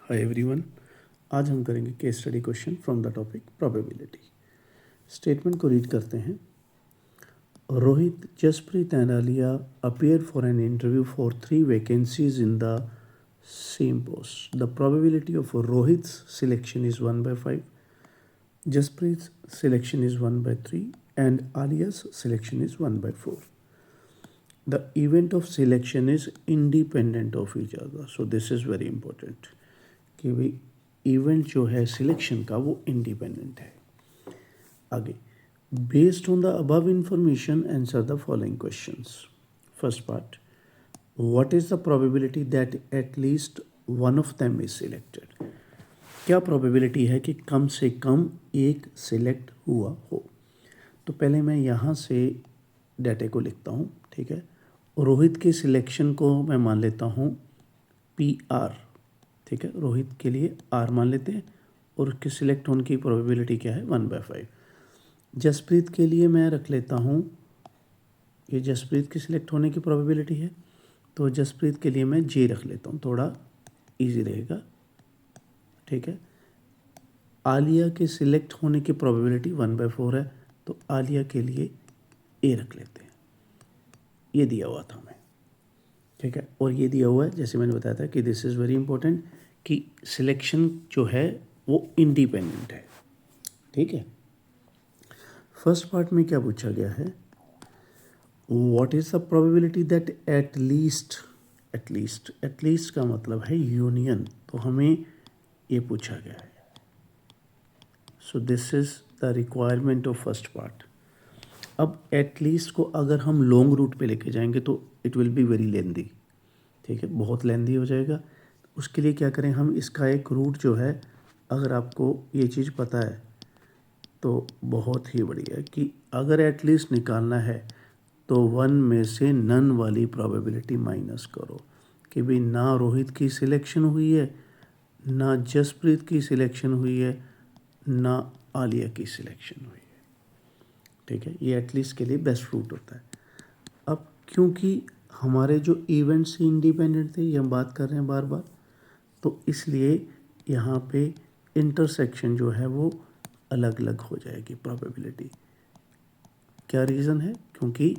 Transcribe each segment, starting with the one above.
Hi everyone. आज हम करेंगे case study question from the topic probability. Statement को रीड करते हैं। Rohit, Jasprit and Alia appear for an interview for 3 vacancies in the same post. The probability of Rohit's selection is 1/5, Jaspreet's selection is 1/3 and Alia's selection is 1/4. The event of selection is independent of each other. So this is very important कि भाई event जो है selection का वो independent है। आगे, based on the above information answer the following questions. First part, what is the probability that at least one of them is selected. क्या probability है कि कम से कम एक सिलेक्ट हुआ हो। तो पहले मैं यहाँ से डाटे को लिखता हूँ, ठीक है। रोहित के सिलेक्शन को मैं मान लेता हूँ PR, ठीक है। रोहित के लिए R मान लेते हैं और उसके सिलेक्ट होने की प्रोबेबिलिटी क्या है 1/5। जसप्रीत के लिए मैं रख लेता हूँ, ये जसप्रीत के सिलेक्ट होने की प्रोबेबिलिटी है, तो जसप्रीत के लिए मैं J रख लेता हूँ, थोड़ा इजी रहेगा, ठीक है। आलिया के सिलेक्ट होने की प्रोबेबिलिटी 1/4 है, तो आलिया के लिए A रख लेते हैं। ये दिया हुआ था हमें, ठीक है। और ये दिया हुआ है, जैसे मैंने बताया था कि दिस इज़ वेरी इंपॉर्टेंट कि सिलेक्शन जो है वो इंडिपेंडेंट है, ठीक है। फर्स्ट पार्ट में क्या पूछा गया है, what is the probability that at least का मतलब है यूनियन, तो हमें ये पूछा गया है। So this is the requirement of first part. अब एट लीस्ट को अगर हम लॉन्ग रूट पे लेके जाएंगे तो it will be very lengthy, ठीक है, बहुत लेंदी हो जाएगा। उसके लिए क्या करें, हम इसका एक रूट जो है, अगर आपको ये चीज़ पता है तो बहुत ही बढ़िया कि अगर एटलीस्ट निकालना है तो 1 में से नन वाली प्रोबेबिलिटी माइनस करो कि भाई ना रोहित की सिलेक्शन हुई है, ना जसप्रीत की सिलेक्शन हुई है, ना आलिया की सिलेक्शन हुई है, ठीक है। ये एटलीस्ट के लिए बेस्ट रूट होता है। अब क्योंकि हमारे जो इवेंट्स इंडिपेंडेंट थे, ये हम बात कर रहे हैं बार बार, तो इसलिए यहाँ पे इंटरसेक्शन जो है वो अलग अलग हो जाएगी प्रोबेबिलिटी। क्या रीज़न है, क्योंकि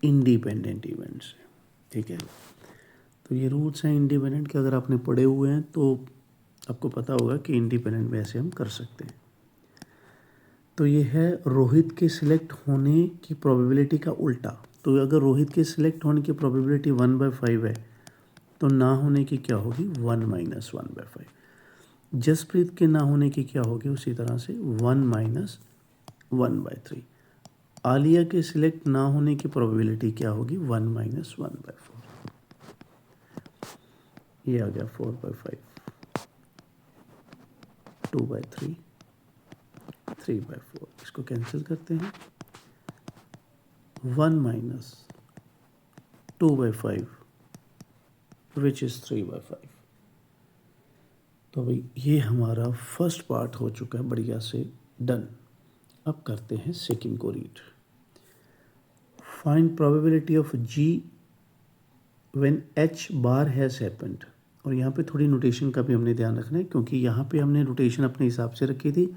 इंडिपेंडेंट इवेंट्स हैं, ठीक है। तो ये रूल्स हैं इंडिपेंडेंट के, अगर आपने पढ़े हुए हैं तो आपको पता होगा कि इंडिपेंडेंट में ऐसे हम कर सकते हैं। तो ये है रोहित के सिलेक्ट होने की प्रोबेबिलिटी का उल्टा। तो अगर रोहित के सिलेक्ट होने की प्रोबेबिलिटी 1/5 है तो ना होने की क्या होगी 1 - 1/5। जसप्रीत के ना होने की क्या होगी उसी तरह से 1 - 1/3। आलिया के सिलेक्ट ना होने की प्रोबेबिलिटी क्या होगी 1 - 1/4। ये आ गया 4/5, 2/3, 3/4। इसको कैंसिल करते हैं, 1 - 2/5 विच इज़ 3/5। तो भाई ये हमारा फर्स्ट पार्ट हो चुका है बढ़िया से डन। अब करते हैं सेकंड को read. Find probability of G when H bar has happened. और यहाँ पे थोड़ी नोटेशन का भी हमने ध्यान रखना है, क्योंकि यहाँ पे हमने नोटेशन अपने हिसाब से रखी थी,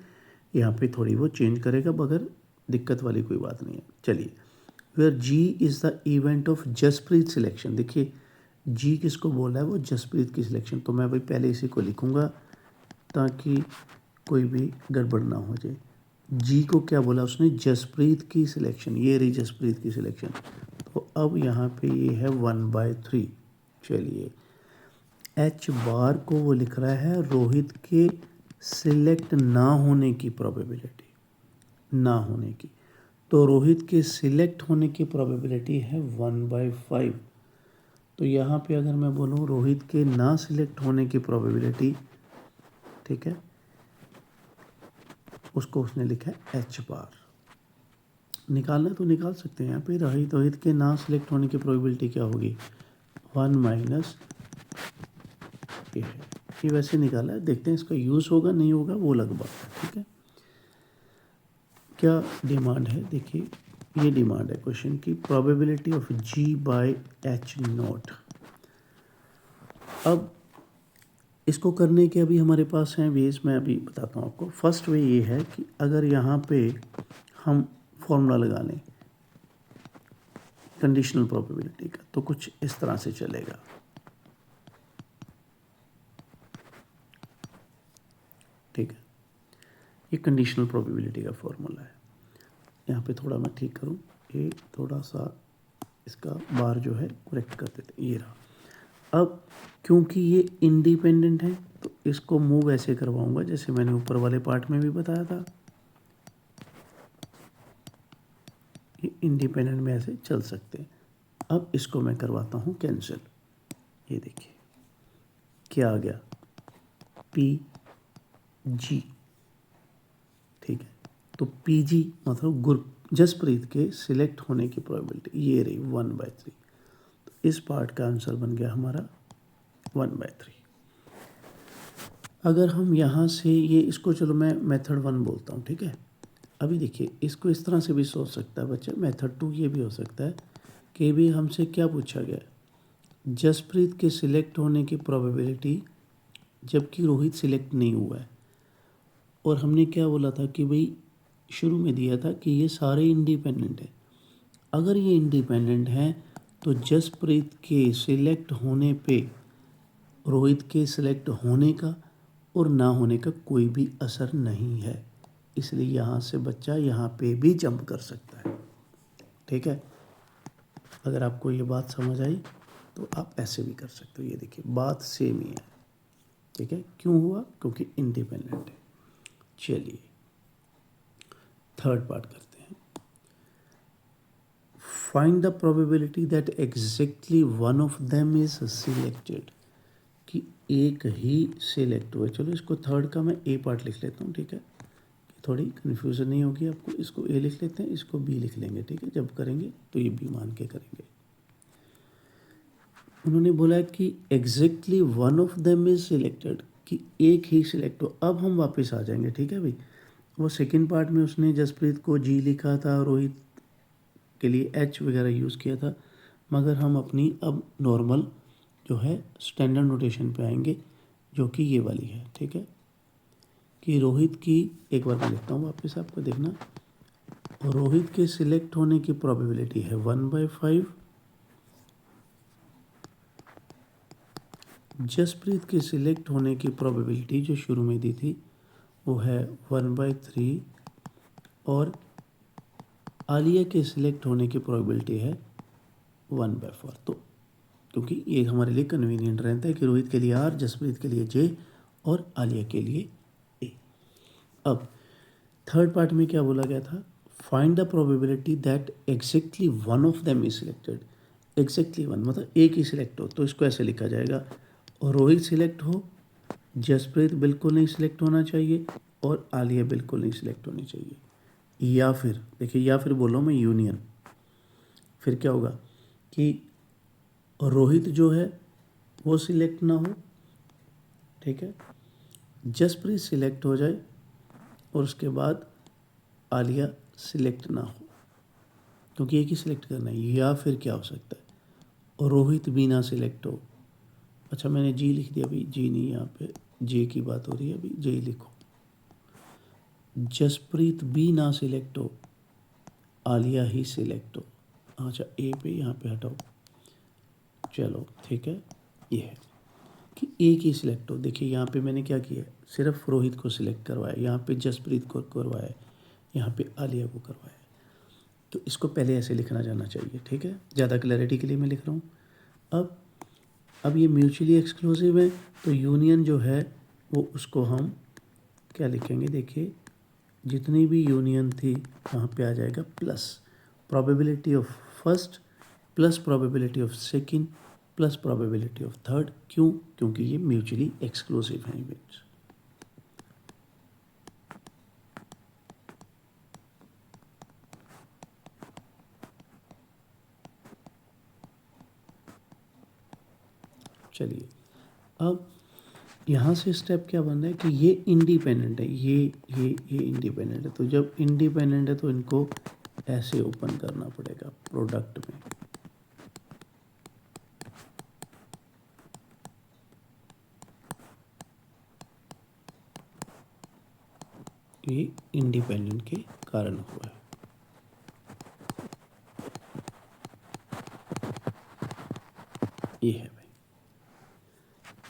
यहाँ पे थोड़ी वो चेंज करेगा, मगर दिक्कत वाली कोई बात नहीं है। चलिए, where G is the event of Jasprit selection. देखिए G किसको बोला है, वो जसप्रीत की सिलेक्शन। तो मैं भाई पहले इसी को लिखूँगा ताकि कोई भी गड़बड़ ना हो जाए। G को क्या बोला उसने, जसप्रीत की सिलेक्शन। ये रही जसप्रीत की सिलेक्शन। तो अब यहाँ पे ये है 1/3। चलिए, H बार को वो लिख रहा है रोहित के सिलेक्ट ना होने की प्रोबेबिलिटी, ना होने की। तो रोहित के सिलेक्ट होने की प्रोबेबिलिटी है 1/5। तो यहाँ पे अगर मैं बोलूँ रोहित के ना सिलेक्ट होने की प्रोबेबिलिटी, ठीक है, उसको उसने लिखा है H बार। निकालना तो निकाल सकते हैं यहाँ पे। रोहित के ना सिलेक्ट होने की प्रोबेबिलिटी क्या होगी 1 - ये वैसे निकाला है, देखते हैं इसका यूज़ होगा नहीं होगा वो अलग बात है, ठीक है। क्या डिमांड है, देखिए ये डिमांड है क्वेश्चन की, प्रोबेबिलिटी ऑफ G/H नॉट। अब इसको करने के अभी हमारे पास हैं वेज, मैं अभी बताता हूँ आपको। फर्स्ट वे ये है कि अगर यहाँ पे हम फॉर्मूला लगा लें कंडीशनल प्रोबेबिलिटी का, तो कुछ इस तरह से चलेगा। ठीक है, ये कंडीशनल प्रोबेबिलिटी का फॉर्मूला है। यहाँ पे थोड़ा मैं ठीक करूँ, ये थोड़ा सा इसका बार जो है करेक्ट कर देते, ये रहा। अब क्योंकि ये इंडिपेंडेंट है तो इसको मूव ऐसे करवाऊंगा जैसे मैंने ऊपर वाले पार्ट में भी बताया था, ये इंडिपेंडेंट में ऐसे चल सकते हैं। अब इसको मैं करवाता हूँ कैंसिल। ये देखिए क्या आ गया, पी जी। ठीक है, तो पी जी मतलब जसप्रीत के सिलेक्ट होने की प्रोबेबिलिटी ये रही 1/3। तो इस पार्ट का आंसर बन गया हमारा 1/3। अगर हम यहाँ से ये इसको, चलो मैं मेथड 1 बोलता हूँ, ठीक है। अभी देखिए इसको इस तरह से भी सोच सकता है बच्चा, मेथड 2 ये भी हो सकता है कि भी हमसे क्या पूछा गया, जसप्रीत के सिलेक्ट होने की प्रोबेबिलिटी जबकि रोहित सिलेक्ट नहीं हुआ है। और हमने क्या बोला था कि भाई शुरू में दिया था कि ये सारे इंडिपेंडेंट है। अगर ये इंडिपेंडेंट हैं तो जसप्रीत के सिलेक्ट होने पे रोहित के सिलेक्ट होने का और ना होने का कोई भी असर नहीं है। इसलिए यहाँ से बच्चा यहाँ पे भी जंप कर सकता है। ठीक है, अगर आपको ये बात समझ आई तो आप ऐसे भी कर सकते हो। ये देखिए बात सेम ही है। ठीक है, क्यों हुआ, क्योंकि इंडिपेंडेंट है। चलिए थर्ड पार्ट करते हैं। Find the probability that exactly one of them is selected, कि एक ही सिलेक्ट हुआ। चलो इसको थर्ड का मैं ए पार्ट लिख लेता हूँ, ठीक है, थोड़ी कन्फ्यूज़न नहीं होगी आपको। इसको ए लिख लेते हैं, इसको बी लिख लेंगे, ठीक है। जब करेंगे तो ये बी मान के करेंगे। उन्होंने बोला कि exactly one of them is selected, कि एक ही सिलेक्ट हो। अब हम वापस आ जाएंगे, ठीक है भाई। वो सेकंड पार्ट में उसने जसप्रीत को जी लिखा था, रोहित के लिए एच वगैरह यूज़ किया था, मगर हम अपनी अब नॉर्मल जो है स्टैंडर्ड नोटेशन पे आएंगे, जो कि ये वाली है। ठीक है, कि रोहित की, एक बार मैं लिखता हूँ वापस, आपको देखना, रोहित के सिलेक्ट होने की प्रोबेबिलिटी है 1/5, जसप्रीत के सिलेक्ट होने की प्रोबेबिलिटी जो शुरू में दी थी वो है 1/3, और आलिया के सिलेक्ट होने की प्रोबेबिलिटी है 1/4। तो क्योंकि ये हमारे लिए कन्वीनियंट रहता है कि रोहित के लिए आर, जसप्रीत के लिए जे और आलिया के लिए ए। अब थर्ड पार्ट में क्या बोला गया था, find the probability that exactly one of them is selected. Exactly one मतलब एक ही सिलेक्ट हो, तो इसको ऐसे लिखा जाएगा, और रोहित सिलेक्ट हो, जसप्रीत बिल्कुल नहीं सिलेक्ट होना चाहिए, और आलिया बिल्कुल नहीं सिलेक्ट होनी चाहिए। या फिर देखिए, या फिर बोलो मैं यूनियन, फिर क्या होगा कि रोहित जो है वो सिलेक्ट ना हो, ठीक है, जसप्रीत सिलेक्ट हो जाए, और उसके बाद आलिया सिलेक्ट ना हो, क्योंकि एक ही सिलेक्ट करना है। या फिर क्या हो सकता है, और रोहित भी ना सिलेक्ट हो। अच्छा मैंने जी लिख दिया, अभी जी नहीं, यहाँ पे जे की बात हो रही है, अभी जे लिखो। जसप्रीत भी ना सिलेक्ट हो, आलिया ही सिलेक्ट हो। अच्छा ए पे यहाँ पे हटाओ, चलो ठीक है। ये है कि एक ही सिलेक्ट हो। देखिए यहाँ पे मैंने क्या किया है, सिर्फ रोहित को सिलेक्ट करवाया, यहाँ पे जसप्रीत को करवाया, यहाँ पे आलिया को करवाया। तो इसको पहले ऐसे लिखना जाना चाहिए, ठीक है, ज़्यादा क्लैरिटी के लिए मैं लिख रहा हूँ। अब ये म्यूचुअली एक्सक्लूसिव है, तो यूनियन जो है वो उसको हम क्या लिखेंगे, देखिए जितनी भी यूनियन थी वहाँ पे आ जाएगा plus probability of first plus probability of second plus probability of third. क्यों, क्योंकि ये म्यूचुअली एक्सक्लूसिव हैं इवेंट्स। चलिए अब यहाँ से स्टेप क्या बन रहा है कि ये इंडिपेंडेंट है, ये इंडिपेंडेंट है। तो जब इंडिपेंडेंट है तो इनको ऐसे ओपन करना पड़ेगा प्रोडक्ट में। ये इंडिपेंडेंट के कारण हुआ है। ये है भाई।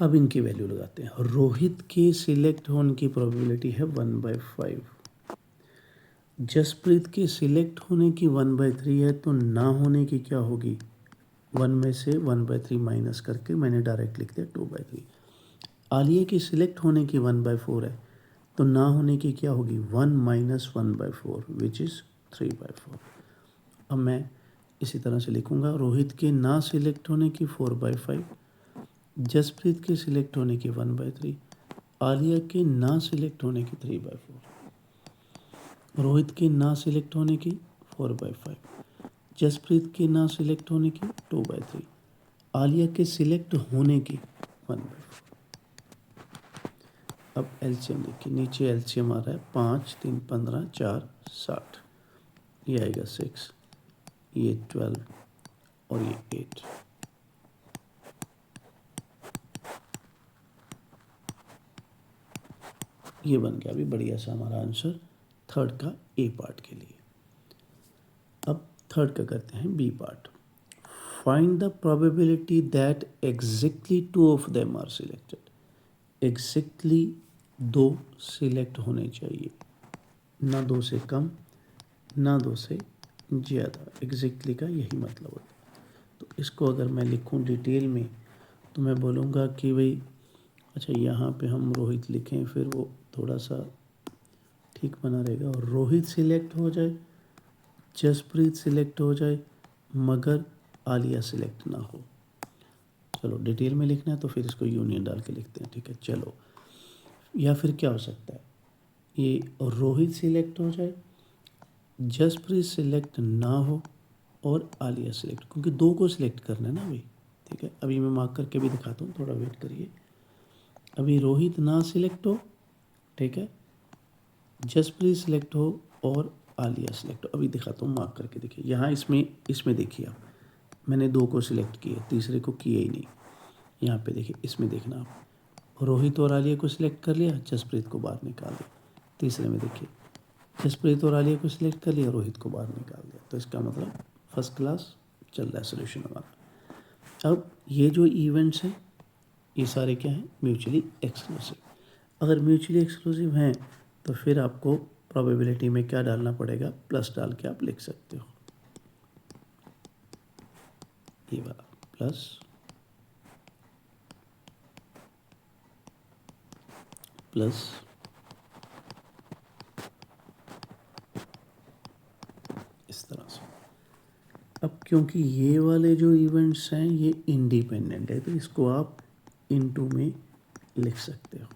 अब इनकी वैल्यू लगाते हैं। रोहित के सिलेक्ट होने की प्रोबेबिलिटी है 1/5। जसप्रीत के सिलेक्ट होने की 1/3 है, तो ना होने की क्या होगी? 1 में से 1/3 माइनस करके मैंने डायरेक्ट लिख दिया 2/3। आलिया की सिलेक्ट होने की 1/4 है, तो ना होने की क्या होगी? 1 माइनस 1/4 विच इज़ 3/4। अब मैं इसी तरह से लिखूँगा, रोहित के ना सिलेक्ट होने की 4/5, जसप्रीत के सिलेक्ट होने की 1/3, आलिया के ना सिलेक्ट होने की 3/4, रोहित के ना सिलेक्ट होने की 4/5, जसप्रीत के ना सिलेक्ट होने की 2/3, आलिया के सिलेक्ट होने की 1/4। अब एलसीएम देखिए, नीचे एलसीएम आ रहा है 5 3 15 4 60, ये आएगा 6, ये 12 और ये 8। ये बन गया अभी बढ़िया सा हमारा आंसर थर्ड का ए पार्ट के लिए। अब थर्ड का करते हैं B part. Find the probability that exactly 2 of them are selected. Exactly 2 select होने चाहिए, ना 2 से कम ना 2 से ज़्यादा। एग्जैक्टली का यही मतलब है। तो इसको अगर मैं लिखूं डिटेल में तो मैं बोलूँगा कि भाई अच्छा यहाँ पे हम रोहित लिखें, फिर वो थोड़ा सा ठीक बना रहेगा। और रोहित सिलेक्ट हो जाए, जसप्रीत सिलेक्ट हो जाए, मगर आलिया सिलेक्ट ना हो। चलो डिटेल में लिखना है तो फिर इसको यूनियन डाल के लिखते हैं, ठीक है। चलो, या फिर क्या हो सकता है, ये रोहित सिलेक्ट हो जाए, जसप्रीत सिलेक्ट ना हो और आलिया सिलेक्ट, क्योंकि 2 को सिलेक्ट करना है ना अभी, ठीक है। अभी मैं मार्क करके भी दिखाता हूँ, थोड़ा वेट करिए। अभी रोहित ना सिलेक्ट हो, ठीक है, जसप्रीत सिलेक्ट हो और आलिया सिलेक्ट हो। अभी दिखाता हूँ मार्क करके, देखिए यहाँ इसमें देखिए आप, मैंने 2 को सिलेक्ट किया, तीसरे को किया ही नहीं। यहाँ पे देखिए, इसमें देखना आप, रोहित और आलिया को सिलेक्ट कर लिया, जसप्रीत को बाहर निकाल दिया। तीसरे में देखिए, जसप्रीत और आलिया को सिलेक्ट कर लिया, रोहित को बाहर निकाल दिया। तो इसका मतलब फर्स्ट क्लास चल रहा है सोल्यूशन हमारा। अब ये जो इवेंट्स हैं ये सारे क्या हैं? Mutually exclusive. अगर म्यूचुअली एक्सक्लूसिव हैं तो फिर आपको प्रोबेबिलिटी में क्या डालना पड़ेगा? प्लस डाल के आप लिख सकते हो, ये वाला प्लस प्लस इस तरह से। अब क्योंकि ये वाले जो इवेंट्स हैं ये इंडिपेंडेंट है, तो इसको आप इनटू में लिख सकते हो।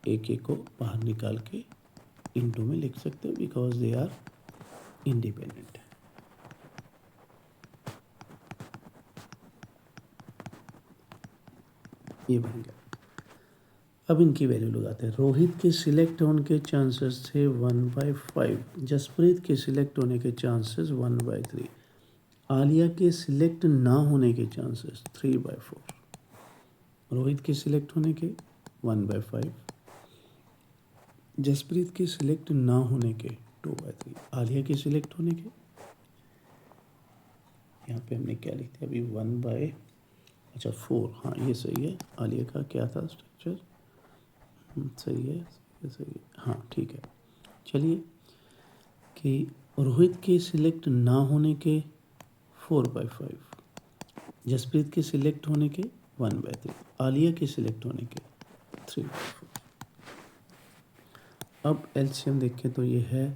एक को बाहर निकाल के इनटू में लिख सकते हो, बिकॉज दे आर इंडिपेंडेंट। ये बन गया। अब इनकी वैल्यू लगाते हैं। रोहित के सिलेक्ट होने के चांसेस थे 1/5, जसप्रीत के सिलेक्ट होने के चांसेस 1/3, आलिया के सिलेक्ट ना होने के चांसेस 3/4, रोहित के सिलेक्ट होने के 1/5, जसप्रीत के सिलेक्ट ना होने के 2/3, आलिया के सिलेक्ट होने के, यहाँ पे हमने क्या लिखते हैं अभी 4। हाँ ये सही है। आलिया का क्या था स्ट्रक्चर? सही है, सही है, हाँ ठीक है। चलिए, कि रोहित के सिलेक्ट ना होने के 4/5, जसप्रीत के सिलेक्ट होने के 1/3, आलिया के सिलेक्ट होने के 3/4। अब एलसीएम देखें तो ये है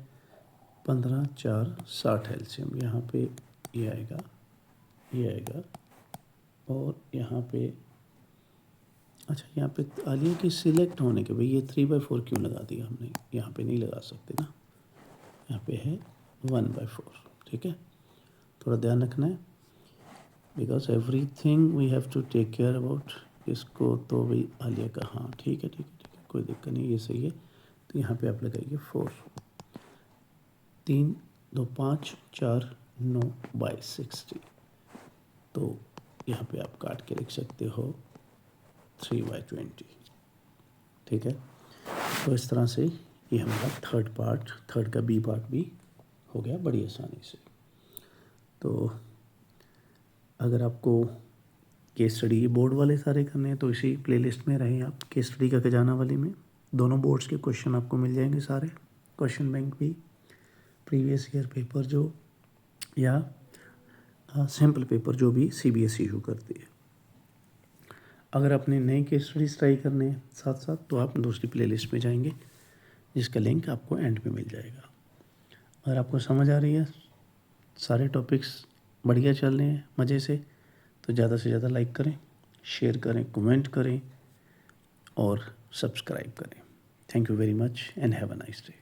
15 4 60 एलसीएम। यहाँ पे ये आएगा, ये आएगा, और यहाँ पे अच्छा यहाँ पे आलिया के सिलेक्ट होने के, भाई ये 3/4 क्यों लगा दिया हमने? यहाँ पे नहीं लगा सकते ना, यहाँ पे है 1/4, ठीक है। थोड़ा ध्यान रखना है, because everything we have to take care about. इसको तो भाई आलिया का, हाँ ठीक है ठीक है ठीक है, कोई दिक्कत नहीं, ये सही है। तो यहाँ पे आप लगाइए 4, 3 2 5 4 9/60। तो यहाँ पे आप काट के लिख सकते हो 3/20। ठीक है, तो इस तरह से ये हमारा थर्ड का बी पार्ट भी हो गया बड़ी आसानी से। तो अगर आपको केस स्टडी बोर्ड वाले सारे करने हैं तो इसी प्लेलिस्ट में रहें आप, केस स्टडी का खजाना वाली में दोनों बोर्ड्स के क्वेश्चन आपको मिल जाएंगे सारे, क्वेश्चन बैंक भी, प्रीवियस ईयर पेपर जो या सैम्पल पेपर जो भी सीबीएसई इशू करती है। अगर आपने नए केस स्टडीज ट्राई करने हैं साथ साथ तो आप दूसरी प्लेलिस्ट में जाएंगे जिसका लिंक आपको एंड पे मिल जाएगा। अगर आपको समझ आ रही है, सारे टॉपिक्स बढ़िया चल रहे हैं मज़े से, तो ज़्यादा से ज़्यादा लाइक करें, शेयर करें, कमेंट करें और सब्सक्राइब करें। Thank you very much and have a nice day.